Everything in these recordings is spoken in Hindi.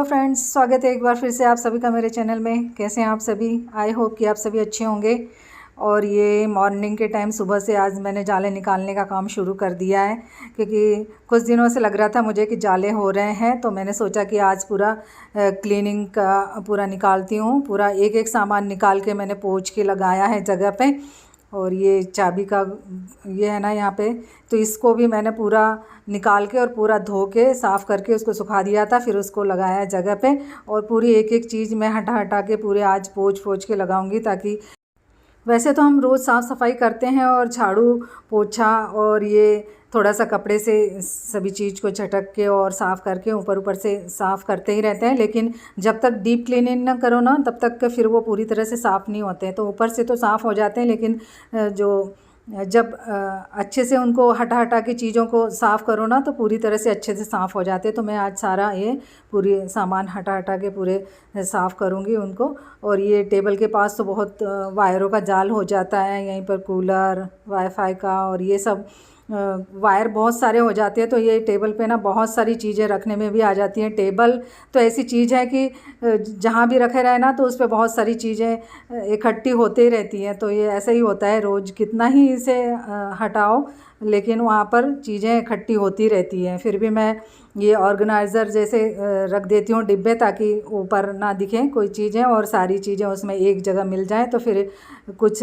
हेलो फ्रेंड्स, स्वागत है एक बार फिर से आप सभी का मेरे चैनल में। कैसे हैं आप सभी? आई होप कि आप सभी अच्छे होंगे। और ये मॉर्निंग के टाइम सुबह से आज मैंने जाले निकालने का काम शुरू कर दिया है, क्योंकि कुछ दिनों से लग रहा था मुझे कि जाले हो रहे हैं। तो मैंने सोचा कि आज पूरा क्लीनिंग का पूरा निकालती हूँ। पूरा एक एक सामान निकाल के मैंने पोंछ के लगाया है जगह पे। और ये चाबी का ये है ना यहाँ पे, तो इसको भी मैंने पूरा निकाल के और पूरा धो के साफ़ करके उसको सुखा दिया था, फिर उसको लगाया जगह पे। और पूरी एक एक चीज़ मैं हटा हटा के पूरे आज पोंछ के लगाऊंगी, ताकि वैसे तो हम रोज़ साफ़ सफाई करते हैं और झाड़ू पोछा और ये थोड़ा सा कपड़े से सभी चीज़ को झटक के और साफ़ करके ऊपर ऊपर से साफ़ करते ही रहते हैं। लेकिन जब तक डीप क्लीनिंग ना करो ना, तब तक फिर वो पूरी तरह से साफ़ नहीं होते हैं। तो ऊपर से तो साफ़ हो जाते हैं, लेकिन जो जब अच्छे से उनको हटा हटा के चीज़ों को साफ़ करो ना, तो पूरी तरह से अच्छे से साफ़ हो जाते हैं। तो मैं आज सारा ये पूरी सामान हटा हटा के पूरे साफ़ करूँगी उनको। और ये टेबल के पास तो बहुत वायरों का जाल हो जाता है, यहीं पर कूलर, वाईफाई का और ये सब वायर बहुत सारे हो जाते हैं। तो ये टेबल पे ना बहुत सारी चीज़ें रखने में भी आ जाती हैं। टेबल तो ऐसी चीज़ है कि जहाँ भी रखे रहे ना, तो उस पर बहुत सारी चीज़ें इकट्ठी होती ही रहती हैं। तो ये ऐसा ही होता है, रोज़ कितना ही इसे हटाओ, लेकिन वहाँ पर चीज़ें इकट्ठी होती रहती हैं। फिर भी मैं ये ऑर्गेनाइज़र जैसे रख देती हूँ डिब्बे, ताकि ऊपर ना दिखें कोई चीज़ें और सारी चीज़ें उसमें एक जगह मिल जाएं। तो फिर कुछ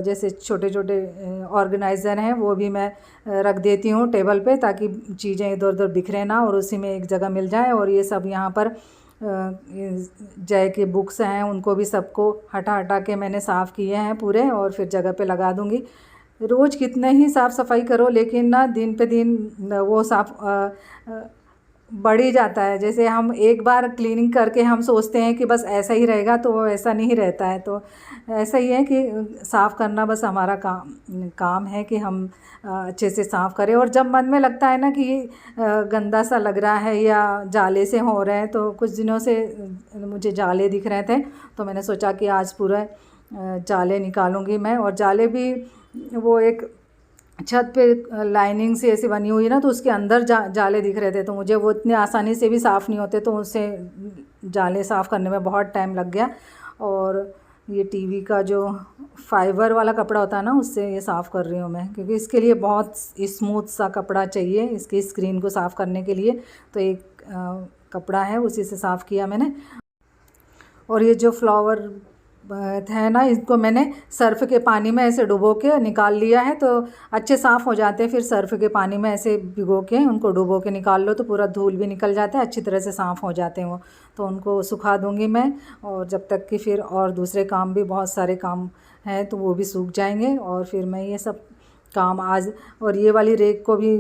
जैसे छोटे छोटे ऑर्गेनाइज़र हैं वो भी मैं रख देती हूँ टेबल पे, ताकि चीज़ें इधर उधर बिखरे ना और उसी में एक जगह मिल जाए। और ये सब यहाँ पर जय के बुक्स हैं, उनको भी सबको हटा हटा के मैंने साफ़ किए हैं पूरे, और फिर जगह पे लगा दूँगी। रोज़ कितने ही साफ़ सफाई करो, लेकिन ना दिन पे दिन वो साफ़ बढ़ ही जाता है। जैसे हम एक बार क्लीनिंग करके हम सोचते हैं कि बस ऐसा ही रहेगा, तो वो ऐसा नहीं रहता है। तो ऐसा ही है कि साफ़ करना बस हमारा काम है कि हम अच्छे से साफ़ करें। और जब मन में लगता है ना कि गंदा सा लग रहा है या जाले से हो रहे हैं, तो कुछ दिनों से मुझे जाले दिख रहे थे, तो मैंने सोचा कि आज पूरा जाले निकालूंगी मैं। और जाले भी वो एक छत पे लाइनिंग से ऐसी बनी हुई है ना, तो उसके अंदर जाले दिख रहे थे। तो मुझे वो इतने आसानी से भी साफ़ नहीं होते, तो उससे जाले साफ़ करने में बहुत टाइम लग गया। और ये टीवी का जो फाइबर वाला कपड़ा होता है ना, उससे ये साफ़ कर रही हूँ मैं, क्योंकि इसके लिए बहुत स्मूथ सा कपड़ा चाहिए इसकी स्क्रीन को साफ़ करने के लिए। तो एक कपड़ा है, उसी से साफ़ किया मैंने। और ये जो फ्लावर है ना, इसको मैंने सर्फ़ के पानी में ऐसे डुबो के निकाल लिया है, तो अच्छे साफ़ हो जाते हैं। फिर सर्फ़ के पानी में ऐसे भिगो के उनको डुबो के निकाल लो, तो पूरा धूल भी निकल जाता है, अच्छी तरह से साफ़ हो जाते हैं वो। तो उनको सुखा दूँगी मैं, और जब तक कि फिर और दूसरे काम भी बहुत सारे काम हैं, तो वो भी सूख जाएंगे। और फिर मैं ये सब काम आज, और ये वाली रेक को भी,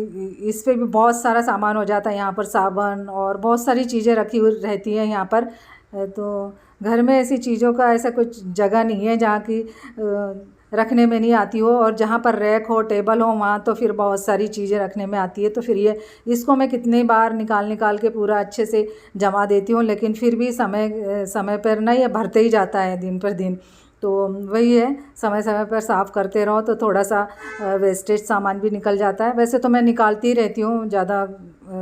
इस पर भी बहुत सारा सामान हो जाता है। यहाँ पर साबुन और बहुत सारी चीज़ें रखी हुई रहती हैं यहाँ पर। तो घर में ऐसी चीज़ों का ऐसा कुछ जगह नहीं है जहाँ की रखने में नहीं आती हो। और जहाँ पर रैक हो, टेबल हो, वहाँ तो फिर बहुत सारी चीज़ें रखने में आती है। तो फिर ये इसको मैं कितनी बार निकाल के पूरा अच्छे से जमा देती हूँ, लेकिन फिर भी समय पर ना ये भरते ही जाता है दिन पर दिन। तो वही है, समय समय पर साफ़ करते रहो तो थोड़ा सा वेस्टेज सामान भी निकल जाता है। वैसे तो मैं निकालती ही रहती हूँ, ज़्यादा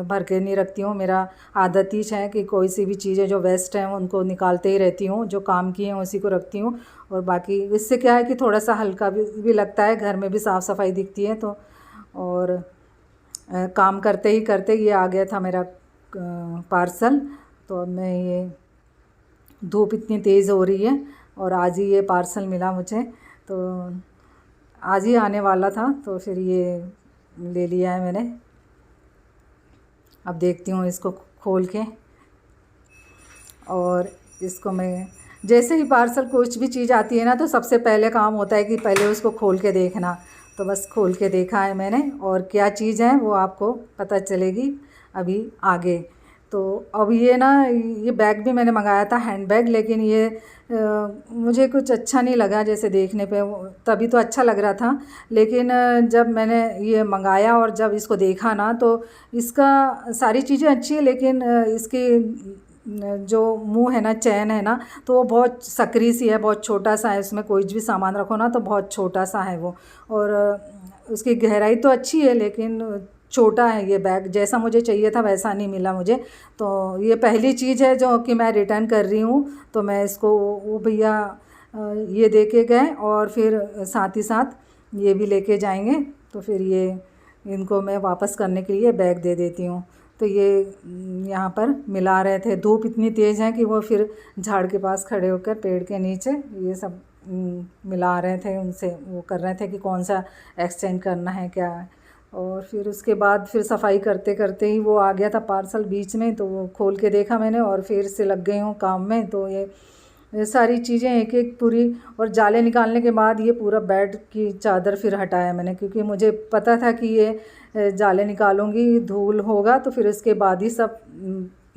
भर के नहीं रखती हूँ। मेरा आदत ही है कि कोई सी भी चीज़ें जो वेस्ट हैं उनको निकालते ही रहती हूँ, जो काम की हैं उसी को रखती हूँ। और बाकी इससे क्या है कि थोड़ा सा हल्का भी लगता है, घर में भी साफ़ सफाई दिखती है। तो और काम करते ही करते ये आ गया था मेरा पार्सल। तो अब मैं ये, धूप इतनी तेज़ हो रही है और आज ही ये पार्सल मिला मुझे, तो आज ही आने वाला था, तो फिर ये ले लिया है मैंने। अब देखती हूँ इसको खोल के, और इसको मैं, जैसे ही पार्सल कुछ भी चीज़ आती है ना, तो सबसे पहले काम होता है कि पहले उसको खोल के देखना। तो बस खोल के देखा है मैंने, और क्या चीज़ है वो आपको पता चलेगी अभी आगे। तो अब ये ना, ये बैग भी मैंने मंगाया था, हैंड बैग, लेकिन ये मुझे कुछ अच्छा नहीं लगा। जैसे देखने पे तभी तो अच्छा लग रहा था, लेकिन जब मैंने ये मंगाया और जब इसको देखा ना, तो इसका सारी चीज़ें अच्छी है, लेकिन इसकी जो मुंह है ना, चैन है ना, तो वो बहुत सकरी सी है, बहुत छोटा सा है। उसमें कोई भी सामान रखो ना, तो बहुत छोटा सा है वो। और उसकी गहराई तो अच्छी है, लेकिन छोटा है ये बैग, जैसा मुझे चाहिए था वैसा नहीं मिला मुझे। तो ये पहली चीज़ है जो कि मैं रिटर्न कर रही हूँ। तो मैं इसको, वो भैया ये दे के गए और फिर साथ ही साथ ये भी लेके जाएंगे। तो फिर ये इनको मैं वापस करने के लिए बैग दे देती हूँ। तो ये यहाँ पर मिला रहे थे, धूप इतनी तेज़ है कि वो फिर झाड़ के पास खड़े होकर पेड़ के नीचे ये सब मिला रहे थे, उनसे वो कर रहे थे कि कौन सा एक्सचेंज करना है क्या है। और फिर उसके बाद फिर सफाई करते करते ही वो आ गया था पार्सल बीच में, तो वो खोल के देखा मैंने और फिर से लग गई हूँ काम में। तो ये सारी चीज़ें एक एक पूरी, और जाले निकालने के बाद ये पूरा बेड की चादर फिर हटाया मैंने, क्योंकि मुझे पता था कि ये जाले निकालूंगी धूल होगा तो फिर उसके बाद ही सब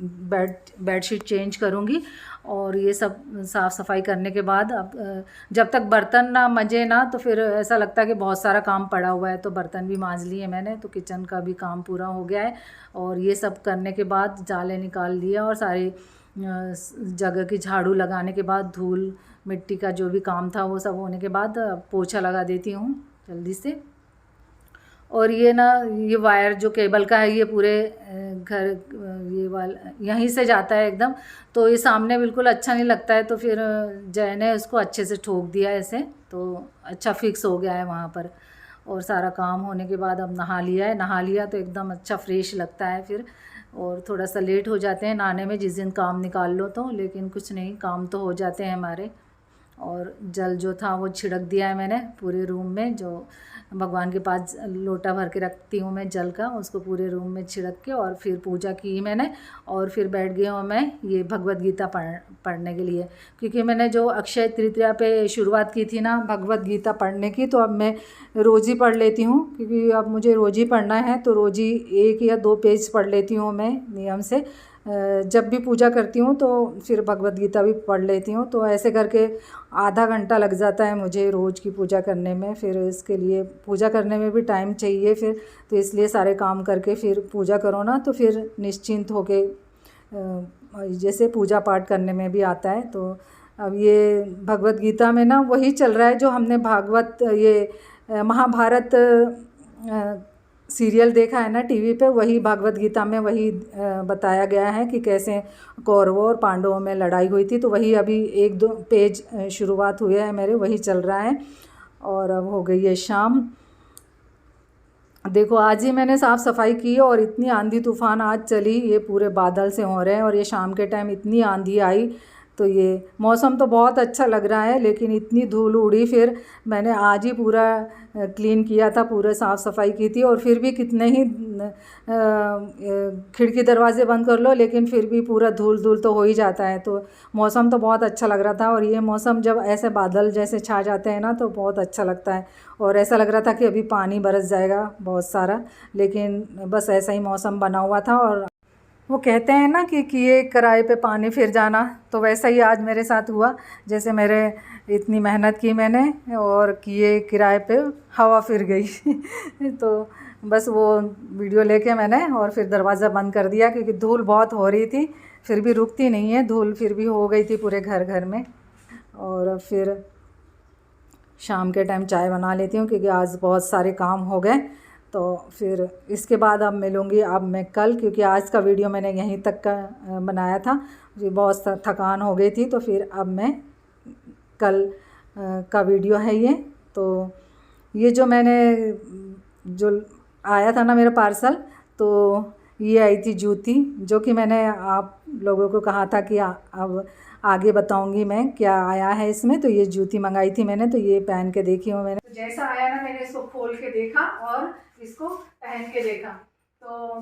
बेडशीट चेंज करूँगी। और ये सब साफ़ सफाई करने के बाद अब जब तक बर्तन ना मंजे ना तो फिर ऐसा लगता है कि बहुत सारा काम पड़ा हुआ है। तो बर्तन भी मांज लिए मैंने, तो किचन का भी काम पूरा हो गया है। और ये सब करने के बाद जाले निकाल लिया और सारी जगह की झाड़ू लगाने के बाद धूल मिट्टी का जो भी काम था वो सब होने के बाद पोछा लगा देती हूँ जल्दी से। और ये ना, ये वायर जो केबल का है ये पूरे घर ये वाला यहीं से जाता है एकदम, तो ये सामने बिल्कुल अच्छा नहीं लगता है। तो फिर जय ने उसको अच्छे से ठोक दिया ऐसे, तो अच्छा फिक्स हो गया है वहाँ पर। और सारा काम होने के बाद अब नहा लिया तो एकदम अच्छा फ्रेश लगता है फिर। और थोड़ा सा लेट हो जाते हैं नहाने में जिस दिन काम निकाल लो तो, लेकिन कुछ नहीं, काम तो हो जाते हैं हमारे। और जल जो था वो छिड़क दिया है मैंने पूरे रूम में, जो भगवान के पास लोटा भर के रखती हूँ मैं जल का, उसको पूरे रूम में छिड़क के और फिर पूजा की मैंने। और फिर बैठ गई हूँ मैं ये भगवत गीता पढ़ने के लिए, क्योंकि मैंने जो अक्षय तृतीया पे शुरुआत की थी ना भगवत गीता पढ़ने की, तो अब मैं रोज़ ही पढ़ लेती हूँ, क्योंकि अब मुझे रोज़ ही पढ़ना है। तो रोज़ ही 1 या 2 पेज पढ़ लेती हूँ मैं नियम से। जब भी पूजा करती हूँ तो फिर भगवत गीता भी पढ़ लेती हूँ। तो ऐसे करके आधा घंटा लग जाता है मुझे रोज़ की पूजा करने में। फिर इसके लिए पूजा करने में भी टाइम चाहिए फिर, तो इसलिए सारे काम करके फिर पूजा करो ना तो फिर निश्चिंत होके जैसे पूजा पाठ करने में भी आता है। तो अब ये भगवत गीता में ना वही चल रहा है जो हमने भागवत ये महाभारत सीरियल देखा है ना टीवी पे, वही भागवत गीता में वही बताया गया है कि कैसे कौरवों और पांडवों में लड़ाई हुई थी। तो वही अभी 1-2 पेज शुरुआत हुए हैं मेरे, वही चल रहा है। और अब हो गई है शाम। देखो आज ही मैंने साफ़ सफाई की और इतनी आंधी तूफ़ान आज चली, ये पूरे बादल से हो रहे हैं। और ये शाम के टाइम इतनी आंधी आई, तो ये मौसम तो बहुत अच्छा लग रहा है, लेकिन इतनी धूल उड़ी। फिर मैंने आज ही पूरा क्लीन किया था, पूरा साफ़ सफाई की थी। और फिर भी कितने ही खिड़की दरवाज़े बंद कर लो लेकिन फिर भी पूरा धूल धूल तो हो ही जाता है। तो मौसम तो बहुत अच्छा लग रहा था। और ये मौसम जब ऐसे बादल जैसे छा जाते हैं ना तो बहुत अच्छा लगता है। और ऐसा लग रहा था कि अभी पानी बरस जाएगा बहुत सारा, लेकिन बस ऐसा ही मौसम बना हुआ था। और वो कहते हैं ना कि किए किराए पे पानी फिर जाना, तो वैसा ही आज मेरे साथ हुआ। जैसे मेरे इतनी मेहनत की मैंने और किए किराए पे हवा फिर गई तो बस वो वीडियो लेके मैंने और फिर दरवाज़ा बंद कर दिया, क्योंकि धूल बहुत हो रही थी, फिर भी रुकती नहीं है धूल, फिर भी हो गई थी पूरे घर घर में। और फिर शाम के टाइम चाय बना लेती हूँ, क्योंकि आज बहुत सारे काम हो गए। तो फिर इसके बाद अब मिलूँगी अब मैं कल, क्योंकि आज का वीडियो मैंने यहीं तक का बनाया था, मुझे बहुत थकान हो गई थी। तो फिर अब मैं कल का वीडियो है ये। तो ये जो मैंने जो आया था ना मेरा पार्सल, तो ये आई थी जूती, जो कि मैंने आप लोगों को कहा था कि अब आगे बताऊंगी मैं क्या आया है इसमें। तो ये जूती मंगाई थी मैंने, तो ये पहन के देखी हूँ मैंने। तो जैसा आया ना मैंने इसको खोल के देखा और इसको पहन के देखा, तो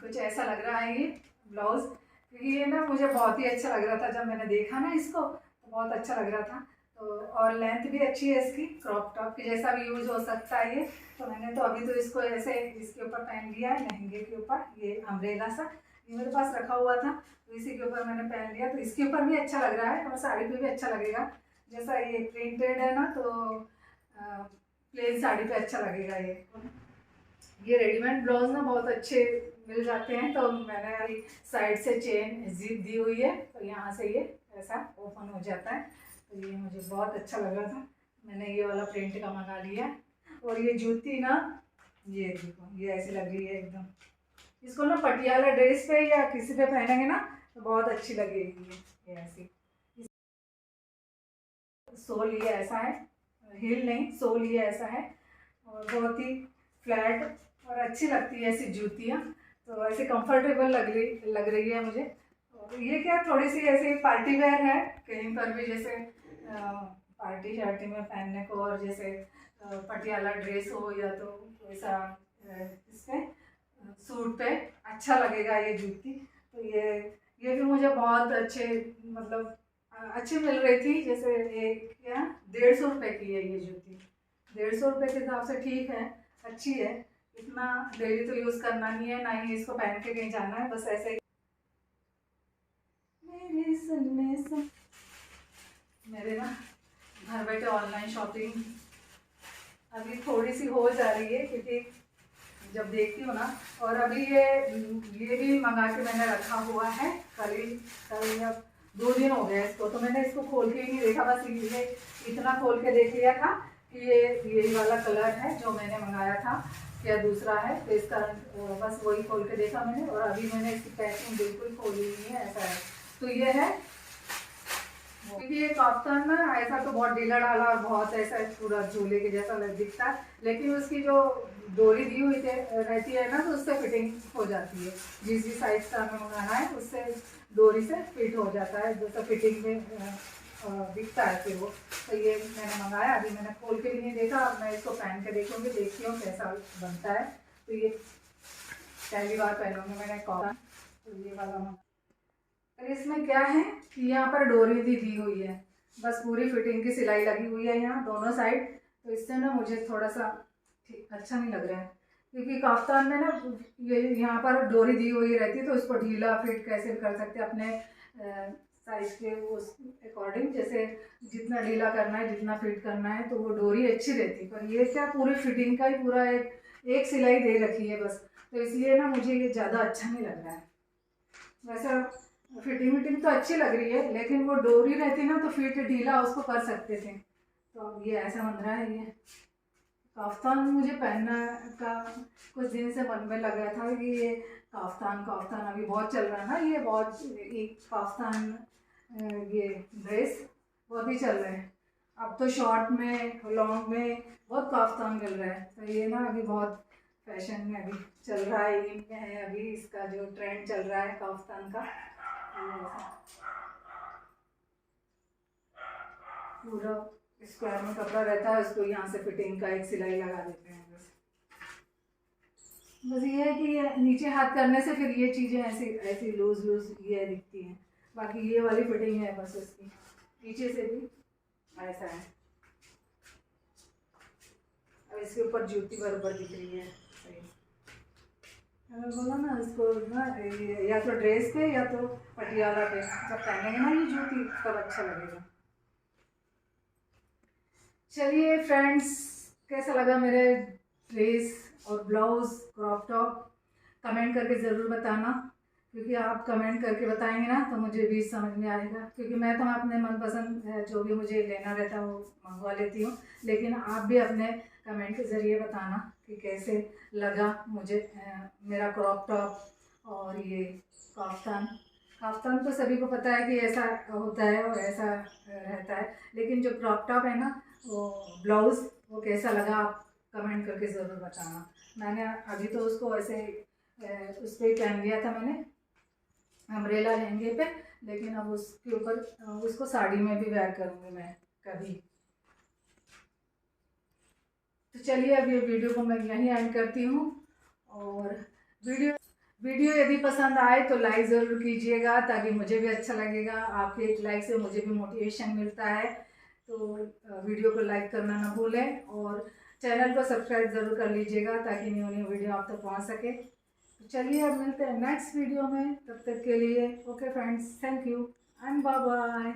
कुछ ऐसा लग रहा है ये ब्लाउज़, क्योंकि ये ना मुझे बहुत ही अच्छा लग रहा था जब मैंने देखा ना इसको, तो बहुत अच्छा लग रहा था। तो और लेंथ भी अच्छी है इसकी, क्रॉप टॉप के जैसा भी यूज़ हो सकता है ये। तो मैंने तो अभी तो इसको ऐसे इसके ऊपर पहन लिया है, लहंगे के ऊपर, ये अम्ब्रेला सा ये मेरे पास रखा हुआ था, तो इसी के ऊपर मैंने पहन लिया। तो इसके ऊपर भी अच्छा लग रहा है और साड़ी पे भी अच्छा लगेगा। जैसा ये प्रिंटेड है ना, तो प्लेन साड़ी पे अच्छा लगेगा ये रेडीमेड ब्लाउज ना बहुत अच्छे मिल जाते हैं। तो मैंने साइड से चेन जिप दी हुई है, तो यहाँ से ये ऐसा ओपन हो जाता है। तो ये मुझे बहुत अच्छा लग रहा था, मैंने ये वाला प्रिंट का मंगा लिया। और ये जूती ना ये देखो, ये ऐसी लग रही है एकदम। इसको ना पटियाला ड्रेस पे या किसी पे पहनेंगे ना तो बहुत अच्छी लगेगी ये ऐसी। सोल ये ऐसा है, हील नहीं, सोल ये ऐसा है और बहुत ही फ्लैट और अच्छी लगती है ऐसी जूतियाँ। तो ऐसे कंफर्टेबल लग रही है मुझे। और ये क्या थोड़ी सी ऐसी पार्टी वेयर है, कहीं पर भी जैसे पार्टी शार्टी में पहनने को, और जैसे पटियाला ड्रेस हो या तो वैसा इसमें सूट पे अच्छा लगेगा ये जूती। तो ये भी मुझे बहुत अच्छे, मतलब अच्छी मिल रही थी। जैसे एक क्या 150 रुपये की है ये जूती। 150 रुपये के हिसाब से ठीक है, अच्छी है। इतना डेली तो यूज़ करना नहीं है, ना ही इसको पहन के कहीं जाना है, बस ऐसे ही। मेरे सुनने से मेरे ना घर बैठे ऑनलाइन शॉपिंग अभी थोड़ी सी हो जा रही है, क्योंकि जब देखती हूँ ना, और अभी ये भी मंगा के मैंने रखा हुआ है। कल अब 2 दिन हो गए इसको, तो मैंने इसको खोल के ही नहीं देखा, बस ये इतना खोल के देख लिया था कि ये यही वाला कलर है जो मैंने मंगाया था या दूसरा है। तो इसका बस वही खोल के देखा मैंने, और अभी मैंने इसकी पैकिंग बिल्कुल खोली नहीं है, ऐसा है। तो ये है, क्योंकि ये कॉटन ना ऐसा तो बहुत ढीला ढाला और बहुत ऐसा पूरा झूले के जैसा दिखता है, लेकिन उसकी जो डोरी दी हुई रहती है ना, तो उससे फिटिंग हो जाती है। जिस भी साइज का हमें मंगाना है उससे डोरी से फिट हो जाता है, जैसा फिटिंग में दिखता है फिर वो। तो ये मैंने मंगाया, अभी मैंने खोल के भी नहीं देखा, अब मैं इसको पहन के देखूँगी, देखती हूँ कैसा बनता है। तो ये पहली बार पहनूँगी मैंने कॉटन, तो ये वाला। और इसमें क्या है कि यहाँ पर डोरी भी दी हुई है, बस पूरी फिटिंग की सिलाई लगी हुई है यहाँ दोनों साइड। तो इससे ना मुझे थोड़ा सा अच्छा नहीं लग रहा है, क्योंकि काफ्तान में ना ये यहाँ पर डोरी दी हुई रहती है, तो इसको ढीला फिट कैसे भी कर सकते हैं अपने साइज के उस अकॉर्डिंग। जैसे जितना ढीला करना है, जितना फिट करना है, तो वो डोरी अच्छी रहती है। पर ये क्या पूरी फिटिंग का ही पूरा एक सिलाई दे रखी है बस, तो इसलिए ना मुझे ये ज़्यादा अच्छा नहीं लग रहा है। वैसा फिटिंग विटिंग तो अच्छी लग रही है, लेकिन वो डोरी रहती ना तो फिट ढीला उसको कर सकते थे। तो अब ये ऐसा बन रहा है। ये काफ्तान मुझे पहनना का कुछ दिन से मन में लग रहा था कि ये काफ्तान काफ्तान अभी बहुत चल रहा है ना, ये बहुत एक काफ्तान ये ड्रेस बहुत ही चल रहे हैं। अब तो शॉर्ट में लॉन्ग में बहुत काफ्तान मिल रहा है, तो ये ना अभी बहुत फैशन में अभी चल रहा है, इन में है अभी इसका जो ट्रेंड चल रहा है काफ्तान का। पूरा स्क्वायर में कपड़ा रहता है, उसको यहाँ से फिटिंग का एक सिलाई लगा देते हैं बस। बस ये है कि ये नीचे हाथ करने से फिर ये चीज़ें ऐसी ऐसी लूज लूज ये दिखती हैं। बाकी ये वाली फिटिंग है बस उसकी, पीछे से भी ऐसा है। अब इसके ऊपर जूती बराबर दिख रही है सही। मैंने बोला ना इसको ना, या तो ड्रेस पे या तो पटियाला पे जब पहनेंगे ना ये जूती, तब अच्छा लगेगा। चलिए फ्रेंड्स, कैसा लगा मेरे ड्रेस और ब्लाउज़ क्रॉप टॉप, कमेंट करके ज़रूर बताना, क्योंकि आप कमेंट करके बताएंगे ना तो मुझे भी समझ में आएगा। क्योंकि मैं तो अपने मनपसंद जो भी मुझे लेना रहता है वो मंगवा लेती हूँ, लेकिन आप भी अपने कमेंट के ज़रिए बताना कि कैसे लगा मुझे मेरा क्रॉप टॉप और ये काफ्तान। काफ्तान तो सभी को पता है कि ऐसा होता है और ऐसा रहता है, लेकिन जो क्रॉप टॉप है ना वो ब्लाउज़, वो कैसा लगा आप कमेंट करके ज़रूर बताना। मैंने अभी तो उसको ऐसे उस पर पहन लिया था मैंने, अम्ब्रेला लहंगे पे, लेकिन अब उसके ऊपर उसको साड़ी में भी वेयर करूँगी मैं कभी। तो चलिए अब ये वीडियो को मैं यहीं एंड करती हूँ। और वीडियो यदि पसंद आए तो लाइक ज़रूर कीजिएगा, ताकि मुझे भी अच्छा लगेगा। आपके एक लाइक से मुझे भी मोटिवेशन मिलता है। तो वीडियो को लाइक करना ना भूलें, और चैनल को सब्सक्राइब ज़रूर कर लीजिएगा, ताकि न्यू न्यू वीडियो आप तक पहुँच सके। तो चलिए अब मिलते हैं नेक्स्ट वीडियो में, तब तक के लिए okay friends, thank you and bye bye.